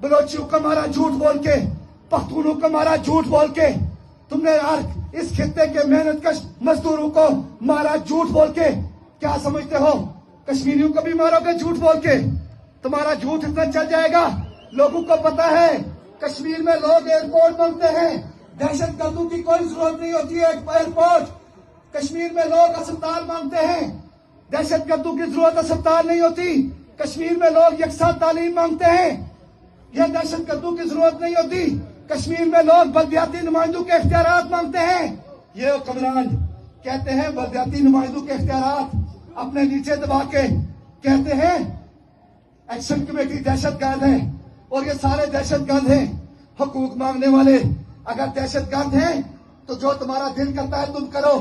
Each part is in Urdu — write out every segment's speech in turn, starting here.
بلوچیوں کو مارا جھوٹ بول کے, پختونوں کو مارا جھوٹ بول کے, تم نے یار اس خطے کے محنت کش مزدوروں کو مارا جھوٹ بول کے. کیا سمجھتے ہو کشمیریوں کو بھی مارو گے جھوٹ بول کے؟ تمہارا جھوٹ اتنا چل جائے گا. لوگوں کو پتا ہے کشمیر میں لوگ ایئرپورٹ مانگتے ہیں, دہشت گردوں کی کوئی ضرورت نہیں ہوتی ہے ایئرپورٹ. کشمیر میں لوگ اسپتال مانگتے ہیں, دہشت گردوں کی ضرورت اسپتال نہیں ہوتی. کشمیر میں لوگ یکساں تعلیم مانگتے ہیں, یہ دہشت گردوں کی ضرورت نہیں ہوتی. کشمیر میں لوگ بلدیاتی نمائندوں کے اختیارات مانگتے ہیں. یہ حکمران کہتے ہیں بلدیاتی نمائندوں کے اختیارات اپنے نیچے دبا کے کہتے ہیں ایکشن کمیٹی دہشت گرد ہے اور یہ سارے دہشت گرد ہیں. حقوق مانگنے والے اگر دہشت گرد ہیں تو جو تمہارا دل کرتا ہے تم کرو.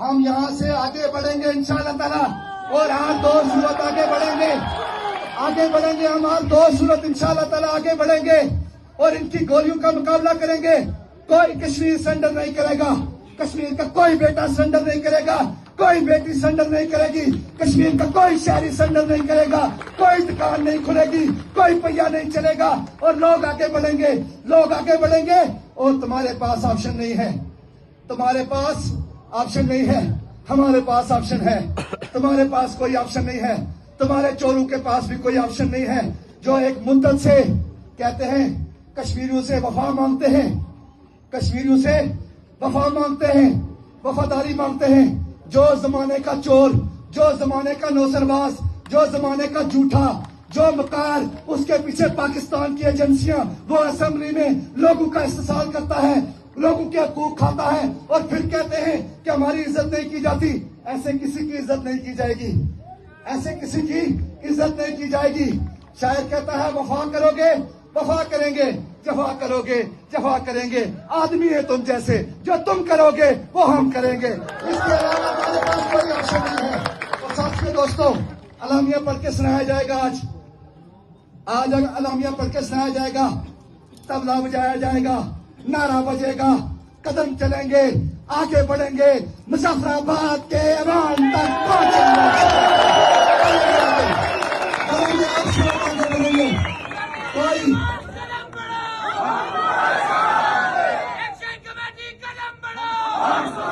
ہم یہاں سے آگے بڑھیں گے انشاءاللہ تعالی, اور ہر دو صورت آگے بڑھیں گے, آگے بڑھیں گے. ہم ہر دو صورت انشاءاللہ تعالی آگے بڑھیں گے اور ان کی گولیوں کا مقابلہ کریں گے. کوئی کشمیر سرنڈر نہیں کرے گا, کشمیر کا کوئی بیٹا سرنڈر نہیں کرے گا, کوئی بیٹی سرنڈر نہیں کرے گی, کشمیر کا کوئی شہری سرنڈر نہیں کرے گا, کوئی دکان نہیں کھلے گی, کوئی پہیا نہیں چلے گا, اور لوگ آگے بڑھیں گے, لوگ آگے بڑھیں گے. اور تمہارے پاس آپشن نہیں ہے, تمہارے پاس آپشن نہیں ہے, ہمارے پاس آپشن ہے. تمہارے پاس کوئی آپشن نہیں ہے, تمہارے چوروں کے پاس بھی کوئی آپشن نہیں ہے, جو ایک مدت سے کہتے ہیں کشمیریوں سے وفا مانگتے ہیں, کشمیریوں سے وفا مانگتے ہیں, وفاداری مانگتے ہیں. جو زمانے کا چور, جو زمانے کا نوسرباز, جو زمانے کا جھوٹا, جو مکار, اس کے پیچھے پاکستان کی ایجنسیاں, وہ اسمبلی میں لوگوں کا استحصال کرتا ہے, لوگوں کے حقوق کھاتا ہے, اور پھر کہتے ہیں کہ ہماری عزت نہیں کی جاتی. ایسے کسی کی عزت نہیں کی جائے گی, ایسے کسی کی عزت نہیں کی جائے گی. شاعر کہتا ہے وفا کرو گے وفا کریں گے, جفا کرو گے جفا کریں گے. آدمی ہے تم جیسے, جو تم کرو گے وہ ہم کریں گے. اس کے علاوہ ہمارے پاس کوئی آپشن نہیں ہے. اور ساتھیو دوستوں, اعلامیہ پڑھ کے سنایا جائے گا. آج اعلامیہ پڑھ کے سنایا جائے گا, طبلہ بجایا جائے گا, نعرہ بجے گا, قدم چلیں گے, آگے بڑھیں گے, مظفر آباد کے ایوان تک پہنچیں گے. کوئی ایکشن کمیٹی قدم بڑھاؤ.